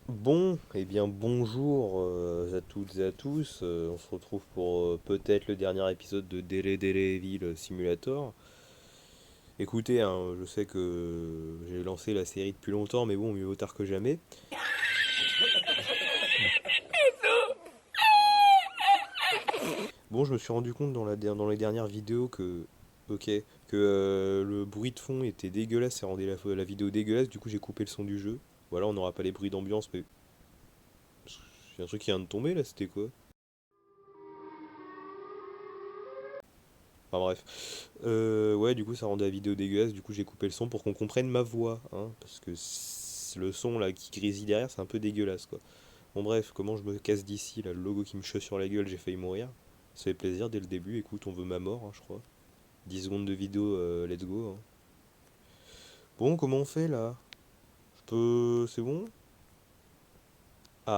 Bon, eh bien bonjour à toutes et à tous. On se retrouve pour peut-être le dernier épisode de Daredevil Simulator. Écoutez, hein, je sais que j'ai lancé la série depuis longtemps, mais bon, mieux vaut tard que jamais. Bon, je me suis rendu compte dans les dernières vidéos ok, que le bruit de fond était dégueulasse et rendait la vidéo dégueulasse. Du coup, j'ai coupé le son du jeu. Voilà, on n'aura pas les bruits d'ambiance, mais il y a un truc qui vient de tomber là. C'était quoi? Enfin bref. Ouais, du coup, ça rendait la vidéo dégueulasse. Du coup, j'ai coupé le son pour qu'on comprenne ma voix, hein, parce que le son là qui grésille derrière, c'est un peu dégueulasse, quoi. Bon, bref, comment je me casse d'ici, là, le logo qui me chute sur la gueule, j'ai failli mourir. Ça fait plaisir dès le début. Écoute, on veut ma mort, hein, je crois. 10 secondes de vidéo, let's go, hein. Bon, comment on fait là? Je peux. C'est bon? C'est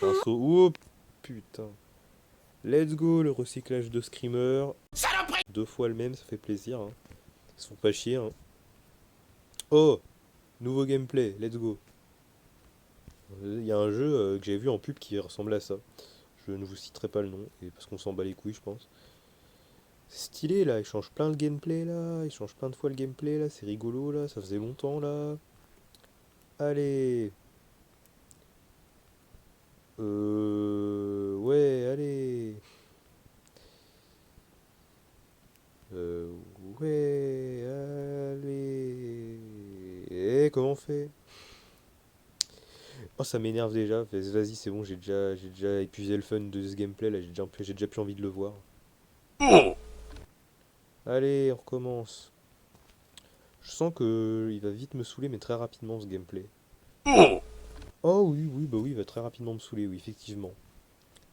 un saut. Oh putain. Let's go, le recyclage de Screamer. Deux fois le même, ça fait plaisir, hein. Ils se font pas chier, hein. Oh! Nouveau gameplay, let's go. Il y a un jeu que j'ai vu en pub qui ressemblait à ça. Je ne vous citerai pas le nom, et parce qu'on s'en bat les couilles, je pense. C'est stylé là, il change plein le gameplay là, il change plein de fois le gameplay là, c'est rigolo là, ça faisait longtemps là. Allez! Ouais, allez! Euh, ouais, allez! Comment on fait? Oh, ça m'énerve déjà, vas-y, c'est bon, j'ai déjà épuisé le fun de ce gameplay là, j'ai déjà plus envie de le voir. Allez, on recommence. Je sens que il va vite me saouler, mais très rapidement ce gameplay. Oh oui, oui, bah oui, il va très rapidement me saouler, oui, effectivement.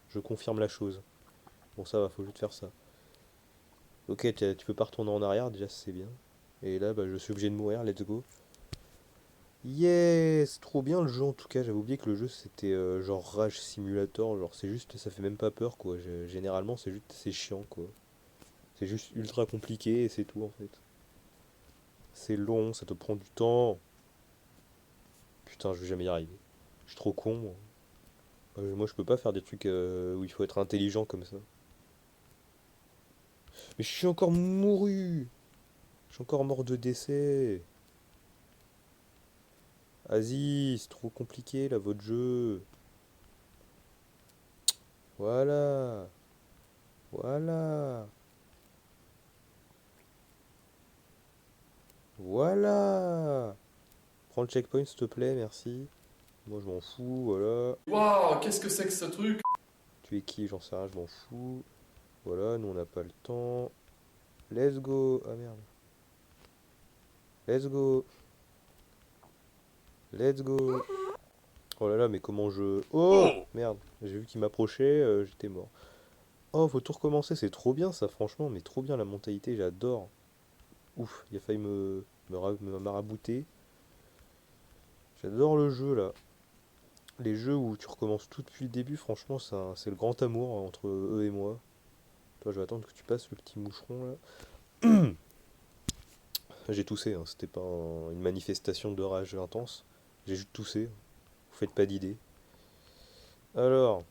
Je confirme la chose. Bon, ça va, faut juste faire ça. Ok, tu peux pas retourner en arrière, déjà, c'est bien. Et là, bah, je suis obligé de mourir, let's go. Yes, trop bien le jeu en tout cas. J'avais oublié que le jeu c'était genre Rage Simulator. Genre, c'est juste, ça fait même pas peur quoi. Généralement, c'est juste, c'est chiant quoi. C'est juste ultra compliqué et c'est tout en fait. C'est long, ça te prend du temps. Putain, je vais jamais y arriver. Je suis trop con, moi. Moi, je peux pas faire des trucs où il faut être intelligent comme ça. Mais je suis encore mouru. Je suis encore mort de décès. Vas-y, c'est trop compliqué là, votre jeu. Voilà. Voilà. Voilà. Prends le checkpoint, s'il te plaît, merci. Moi, je m'en fous, voilà. Waouh, qu'est-ce que c'est que ce truc? Tu es qui? J'en sais rien, je m'en fous. Voilà, nous, on n'a pas le temps. Let's go. Ah merde. Let's go. Let's go. Oh là là, mais comment je... Oh! Merde, j'ai vu qu'il m'approchait, j'étais mort. Oh, faut tout recommencer, c'est trop bien ça, franchement, mais trop bien la mentalité, j'adore. Ouf, il a failli me marabouter. J'adore le jeu là. Les jeux où tu recommences tout depuis le début, franchement, c'est le grand amour entre eux et moi. Toi, je vais attendre que tu passes le petit moucheron là. J'ai toussé, hein, c'était pas une manifestation de rage intense. J'ai juste toussé. Vous faites pas d'idée. Alors,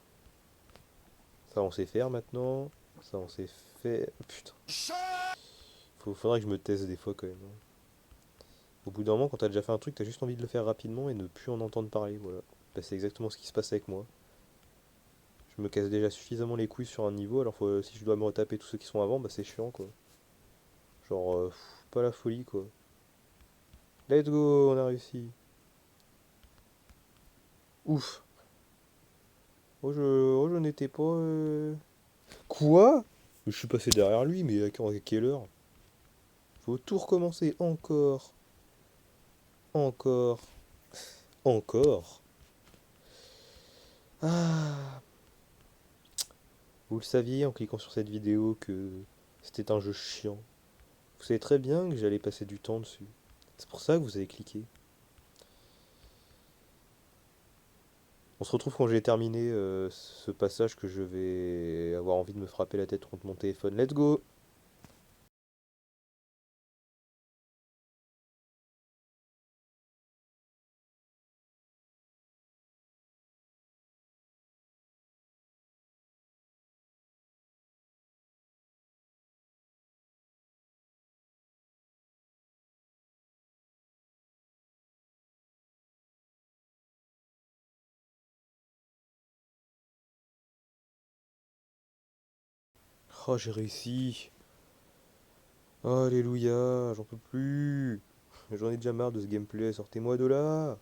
ça on sait faire maintenant. Ça on sait faire. Putain, faudrait que je me taise des fois quand même, hein. Au bout d'un moment, quand t'as déjà fait un truc, t'as juste envie de le faire rapidement et ne plus en entendre parler. Voilà. Bah, c'est exactement ce qui se passe avec moi. Je me casse déjà suffisamment les couilles sur un niveau, alors si je dois me retaper tous ceux qui sont avant, bah c'est chiant quoi. Genre, pas la folie quoi. Let's go, on a réussi. Ouf. Je n'étais pas. Quoi? Je suis passé derrière lui, mais à quelle heure? Faut tout recommencer encore. Encore. Encore. Ah. Vous le saviez en cliquant sur cette vidéo que c'était un jeu chiant. Vous savez très bien que j'allais passer du temps dessus. C'est pour ça que vous avez cliqué. On se retrouve quand j'ai terminé ce passage que je vais avoir envie de me frapper la tête contre mon téléphone. Let's go! Oh, j'ai réussi. Alléluia, j'en peux plus. J'en ai déjà marre de ce gameplay, sortez-moi de là.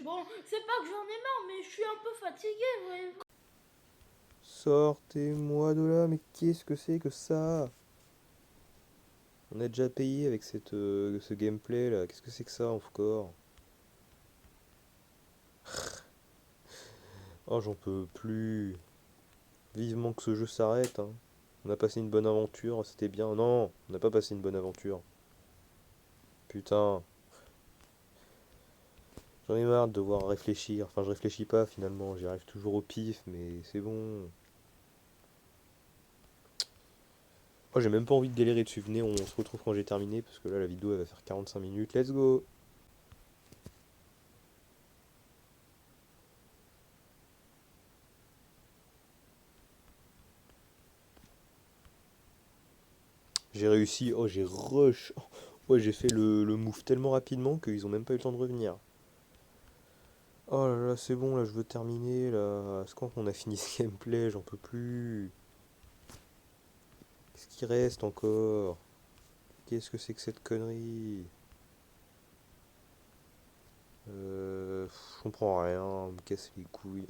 Bon, c'est pas que j'en ai marre, mais je suis un peu fatiguée, ouais. Sortez-moi de là, mais qu'est-ce que c'est que ça? On a déjà payé avec ce gameplay là, qu'est-ce que c'est que ça encore? Oh, j'en peux plus. Vivement que ce jeu s'arrête, hein. On a passé une bonne aventure, c'était bien. Non, on n'a pas passé une bonne aventure. Putain, j'en ai marre de devoir réfléchir. Enfin, je réfléchis pas finalement, j'y arrive toujours au pif, mais c'est bon. Oh, j'ai même pas envie de galérer dessus. Venez, on se retrouve quand j'ai terminé, parce que là, la vidéo, elle va faire 45 minutes. Let's go! J'ai réussi. Oh, j'ai rush. Oh, ouais, j'ai fait le move tellement rapidement qu'ils ont même pas eu le temps de revenir. Oh là là, c'est bon, là, je veux terminer, là. C'est quand qu'on a fini ce gameplay? J'en peux plus. Qu'est-ce qui reste encore? Qu'est-ce que c'est que cette connerie? Je comprends rien, on me casse les couilles.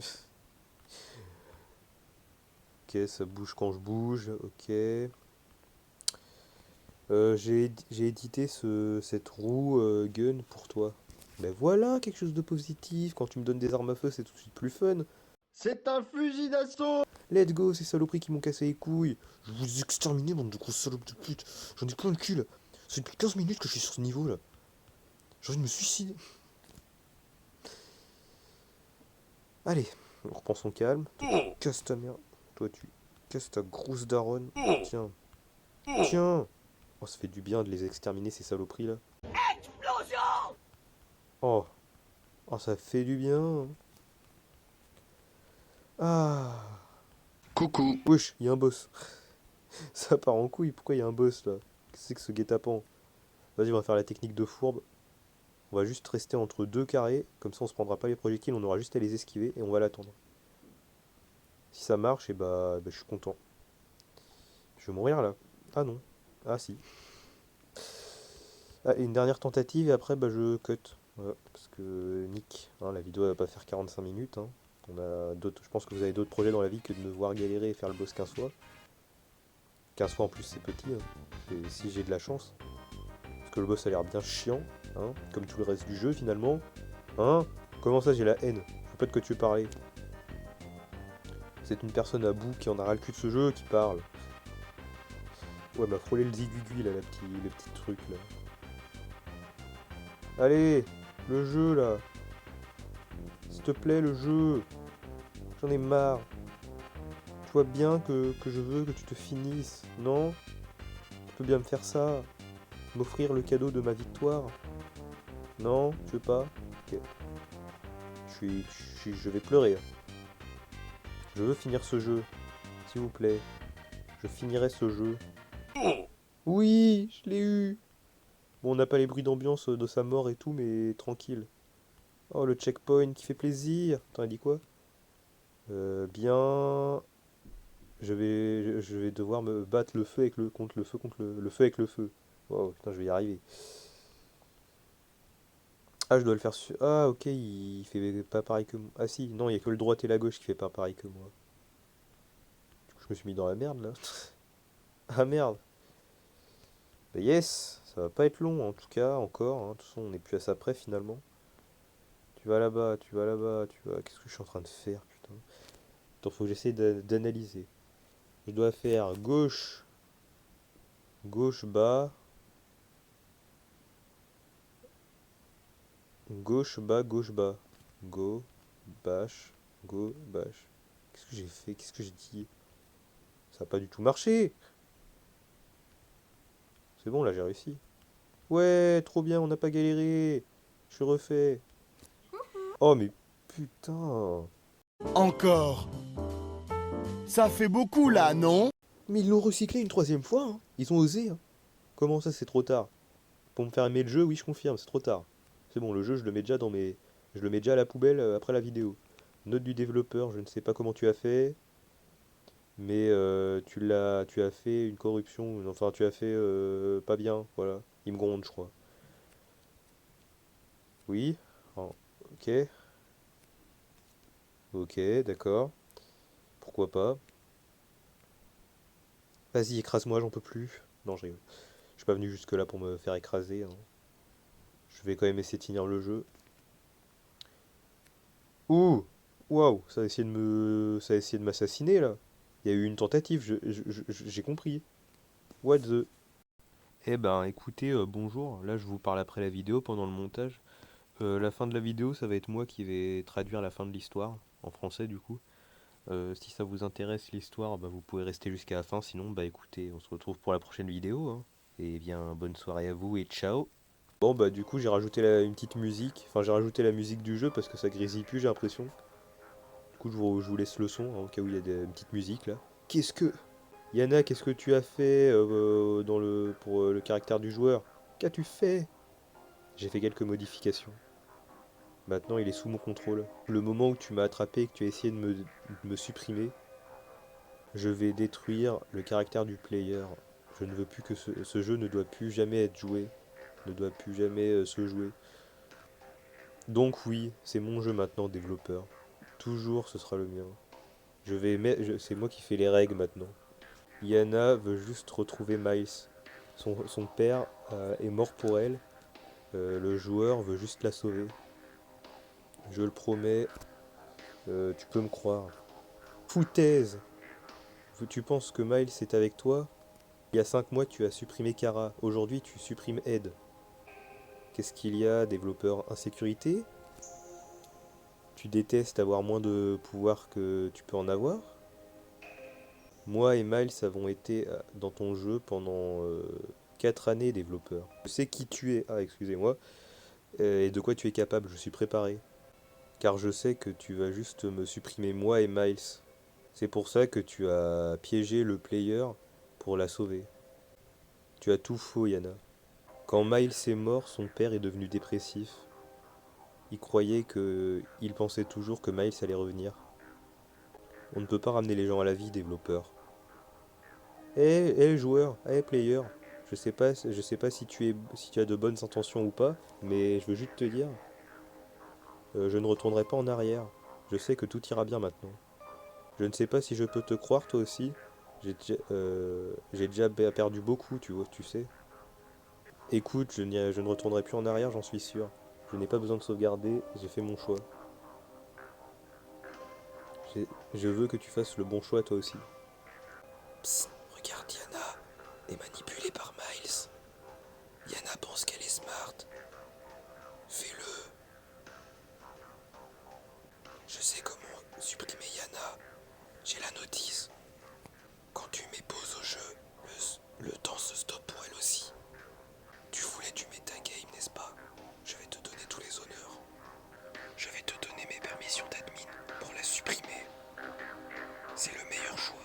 Ok, ça bouge quand je bouge, ok. J'ai édité cette roue gun pour toi. Ben voilà, quelque chose de positif. Quand tu me donnes des armes à feu, c'est tout de suite plus fun. C'est un fusil d'assaut! Let's go, ces saloperies qui m'ont cassé les couilles. Je vous exterminer, bande de grosses salopes de pute. J'en ai plein le cul là. C'est depuis 15 minutes que je suis sur ce niveau là. J'ai envie de me suicider. Allez, on reprend son calme. Casse ta merde. Toi, tu casses ta grosse daronne. Tiens, tiens. Oh, ça fait du bien de les exterminer, ces saloperies là. Oh, oh, ça fait du bien. Ah. Coucou. Wesh, il y a un boss. Ça part en couille, pourquoi il y a un boss là? Qu'est-ce que c'est que ce guet-apens? Vas-y, on va faire la technique de fourbe. On va juste rester entre deux carrés, comme ça on se prendra pas les projectiles, on aura juste à les esquiver et on va l'attendre. Si ça marche, et bah je suis content. Je vais mourir là. Ah non. Ah si. Ah, et une dernière tentative et après bah je cut. Voilà, parce que nick, hein, la vidéo elle va pas faire 45 minutes, hein. On a d'autres, je pense que vous avez d'autres projets dans la vie que de me voir galérer et faire le boss 15 fois. 15 fois en plus c'est petit, hein. Et si j'ai de la chance. Parce que le boss a l'air bien chiant, hein, comme tout le reste du jeu finalement. Hein? Comment ça j'ai la haine? Je sais pas de quoi tu veux parler. C'est une personne à bout qui en a ras le cul de ce jeu qui parle. Ouais, m'a frôlé le zigugui là, le petit truc là. Allez, le jeu là. S'il te plaît, le jeu. J'en ai marre. Tu vois bien que je veux que tu te finisses, non? Tu peux bien me faire ça. M'offrir le cadeau de ma victoire. Non, tu veux pas? Ok. Je vais pleurer. Je veux finir ce jeu. S'il vous plaît. Je finirai ce jeu. Oui, je l'ai eu. Bon, on n'a pas les bruits d'ambiance de sa mort et tout, mais tranquille. Oh, le checkpoint qui fait plaisir. Attends, elle dit quoi? Bien. Je vais devoir me battre le feu avec le contre le feu contre le feu avec le feu. Wow, putain, je vais y arriver. Ah, je dois le faire sur. Ah, ok, il fait pas pareil que moi. Ah, si, non, il y a que le droite et la gauche qui fait pas pareil que moi. Du coup, je me suis mis dans la merde là. Ah merde. Bah, yes, ça va pas être long en tout cas, encore, hein. De toute façon, on est plus à ça près finalement. Tu vas là-bas, tu vas là-bas, tu vas. Qu'est-ce que je suis en train de faire, putain? Attends, faut que j'essaie d'analyser. Je dois faire gauche, gauche bas, gauche bas, gauche bas. Go, bash, go, bash. Qu'est-ce que j'ai fait? Qu'est-ce que j'ai dit? Ça a pas du tout marché. C'est bon, là j'ai réussi. Ouais, trop bien, on n'a pas galéré. Je suis refait. Oh mais putain. Encore. Ça fait beaucoup là, non? Mais ils l'ont recyclé une troisième fois, hein. Ils ont osé, hein. Comment ça, c'est trop tard? Pour me faire aimer le jeu, oui, je confirme, c'est trop tard. C'est bon, le jeu, je le mets déjà dans mes... Je le mets déjà à la poubelle après la vidéo. Note du développeur, je ne sais pas comment tu as fait. Mais tu as fait une corruption, enfin tu as fait pas bien, voilà. Il me gronde, je crois. Oui? Oh, ok, ok, d'accord. Pourquoi pas? Vas-y, écrase-moi, j'en peux plus. Non, je rigole. Je suis pas venu jusque-là pour me faire écraser, hein. Je vais quand même essayer de finir le jeu. Ouh! Waouh! Ça a essayé de m'assassiner là. Il y a eu une tentative, j'ai compris. What the? Eh ben, écoutez, bonjour. Là, je vous parle après la vidéo, pendant le montage. La fin de la vidéo, ça va être moi qui vais traduire la fin de l'histoire, en français du coup. Si ça vous intéresse l'histoire, bah, vous pouvez rester jusqu'à la fin. Sinon, bah écoutez, on se retrouve pour la prochaine vidéo, hein. Et bien, bonne soirée à vous et ciao! Bon, bah du coup, j'ai rajouté une petite musique. Enfin, j'ai rajouté la musique du jeu parce que ça grésille plus, j'ai l'impression. Du coup, je vous laisse le son, hein, au cas où il y a une petite musique là. Qu'est-ce que... Yana, qu'est-ce que tu as fait pour le caractère du joueur? Qu'as-tu fait? J'ai fait quelques modifications. Maintenant, il est sous mon contrôle. Le moment où tu m'as attrapé et que tu as essayé de me supprimer, je vais détruire le caractère du player. Je ne veux plus que ce jeu ne doit plus jamais être joué, ne doit plus jamais se jouer. Donc oui, c'est mon jeu maintenant, développeur. Toujours, ce sera le mien. C'est moi qui fais les règles maintenant. Yana veut juste retrouver Miles. Son père est mort pour elle. Le joueur veut juste la sauver. Je le promets, tu peux me croire. Foutaise! Tu penses que Miles est avec toi? Il y a 5 mois, tu as supprimé Kara. Aujourd'hui, tu supprimes Ed. Qu'est-ce qu'il y a, développeur? Insécurité? Tu détestes avoir moins de pouvoir que tu peux en avoir? Moi et Miles avons été dans ton jeu pendant 4 années, développeur. Je sais qui tu es. Ah, excusez-moi. Et de quoi tu es capable, je suis préparé. Car je sais que tu vas juste me supprimer moi et Miles. C'est pour ça que tu as piégé le player pour la sauver. Tu as tout faux, Yana. Quand Miles est mort, son père est devenu dépressif. Il croyait que... Il pensait toujours que Miles allait revenir. On ne peut pas ramener les gens à la vie, développeur. Joueur, player. Je sais pas si tu as de bonnes intentions ou pas, mais je veux juste te dire, je ne retournerai pas en arrière. Je sais que tout ira bien maintenant. Je ne sais pas si je peux te croire toi aussi. J'ai déjà perdu beaucoup, tu vois, tu sais. Écoute, je ne retournerai plus en arrière, j'en suis sûr. Je n'ai pas besoin de sauvegarder, j'ai fait mon choix. Je veux que tu fasses le bon choix toi aussi. Psst, regarde Yana, est manipulée par Miles. Yana pense qu'elle est smart. Fais-le. Je sais comment supprimer Yana. J'ai la notice. Quand tu mets pause au jeu, le temps se stoppe pour elle aussi. Tu voulais du metagame, n'est-ce pas? Je vais te donner tous les honneurs. Je vais te donner mes permissions d'admin pour la supprimer. C'est le meilleur choix.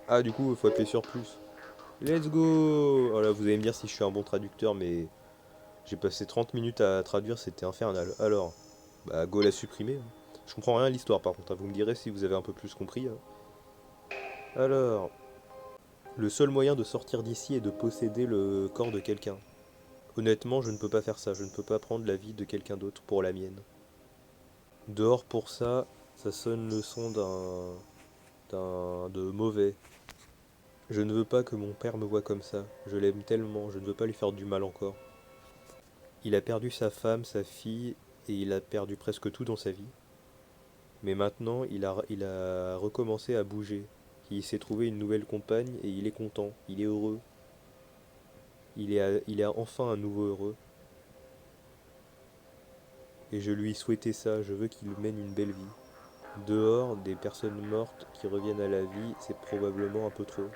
Ah, du coup, il faut appuyer sur plus. Let's go! Voilà, vous allez me dire si je suis un bon traducteur, mais j'ai passé 30 minutes à traduire, c'était infernal. Alors, bah, go la supprimer, hein. Je comprends rien à l'histoire par contre, hein. Vous me direz si vous avez un peu plus compris, hein. Alors, le seul moyen de sortir d'ici est de posséder le corps de quelqu'un. Honnêtement, je ne peux pas faire ça, je ne peux pas prendre la vie de quelqu'un d'autre pour la mienne. Dehors pour ça, ça sonne le son de mauvais. Je ne veux pas que mon père me voie comme ça. Je l'aime tellement, je ne veux pas lui faire du mal encore. Il a perdu sa femme, sa fille, et il a perdu presque tout dans sa vie. Mais maintenant, il a recommencé à bouger. Il s'est trouvé une nouvelle compagne et il est content, il est heureux. Il a enfin un nouveau heureux. Et je lui souhaitais ça, je veux qu'il mène une belle vie. Dehors, des personnes mortes qui reviennent à la vie, c'est probablement un peu trop.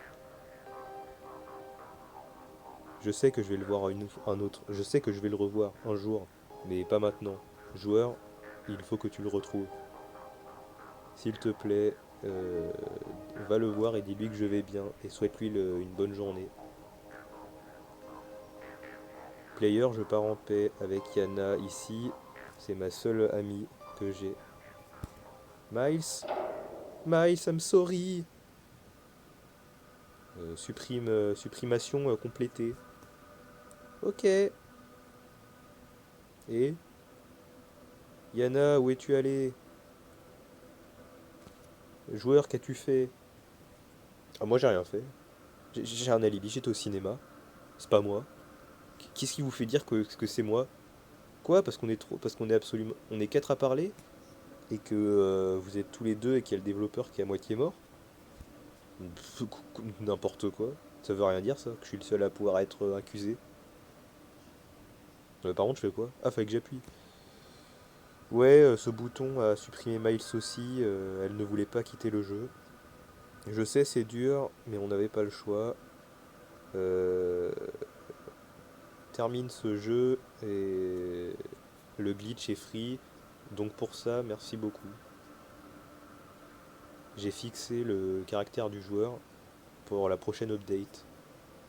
Je sais que je vais le voir un autre, je sais que je vais le revoir un jour, mais pas maintenant. Joueur, il faut que tu le retrouves. S'il te plaît, va le voir et dis-lui que je vais bien et souhaite-lui une bonne journée. Player, je pars en paix avec Yana ici, c'est ma seule amie que j'ai. Miles, Miles, I'm sorry. Supprimation complétée. Ok. Et Yana, où es-tu allé? Joueur, qu'as-tu fait? Ah, moi j'ai rien fait. J'ai un alibi, j'étais au cinéma. C'est pas moi. Qu'est-ce qui vous fait dire que c'est moi? Quoi? Parce qu'on est trop, parce qu'on est absolument, on est quatre à parler et que vous êtes tous les deux et qu'il y a le développeur qui est à moitié mort? Pff, n'importe quoi. Ça veut rien dire ça, que je suis le seul à pouvoir être accusé. Par contre, je fais quoi? Ah, fallait que j'appuie. Ouais, ce bouton a supprimé Miles aussi. Elle ne voulait pas quitter le jeu. Je sais, c'est dur, mais on n'avait pas le choix. Euh, Termine ce jeu et le glitch est free. Donc pour ça, merci beaucoup. J'ai fixé le caractère du joueur pour la prochaine update.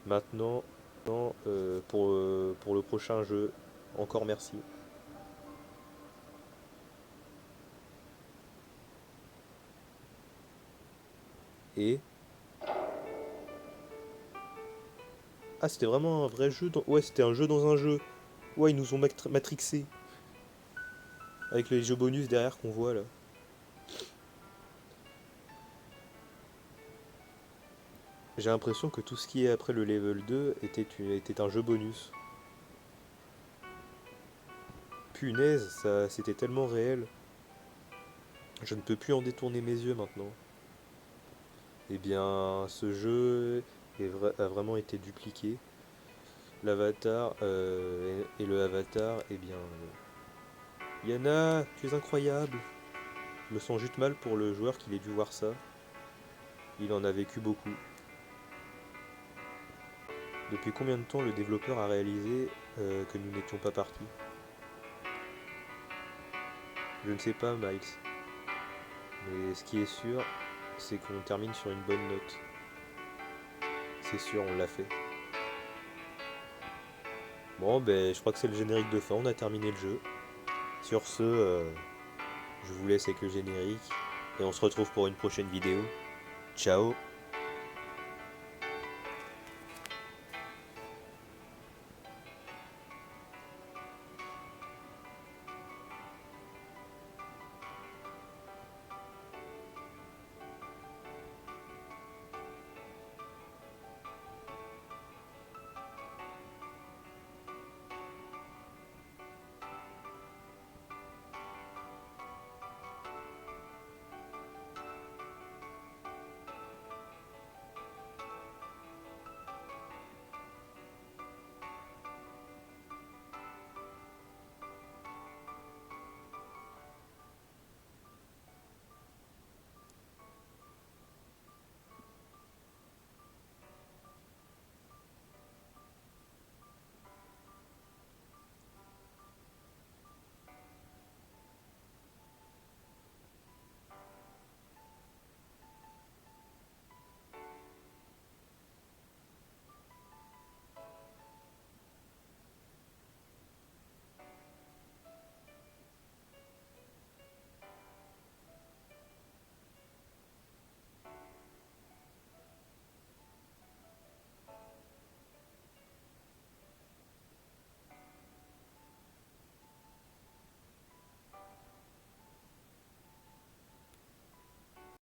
Maintenant, pour le prochain jeu, encore merci. Et... Ah, c'était vraiment un vrai jeu dans... Ouais, c'était un jeu dans un jeu. Ouais, ils nous ont matrixé. Avec les jeux bonus derrière qu'on voit là. J'ai l'impression que tout ce qui est après le level 2 était un jeu bonus. Punaise, ça, c'était tellement réel. Je ne peux plus en détourner mes yeux maintenant. Eh bien, ce jeu a vraiment été dupliqué. L'avatar et le avatar, eh bien... Yana, tu es incroyable. Je me sens juste mal pour le joueur qu'il ait dû voir ça. Il en a vécu beaucoup. Depuis combien de temps le développeur a réalisé que nous n'étions pas partis? Je ne sais pas, Miles. Mais ce qui est sûr, c'est qu'on termine sur une bonne note. C'est sûr, on l'a fait. Bon, ben, je crois que c'est le générique de fin. On a terminé le jeu. Sur ce, je vous laisse avec le générique. Et on se retrouve pour une prochaine vidéo. Ciao!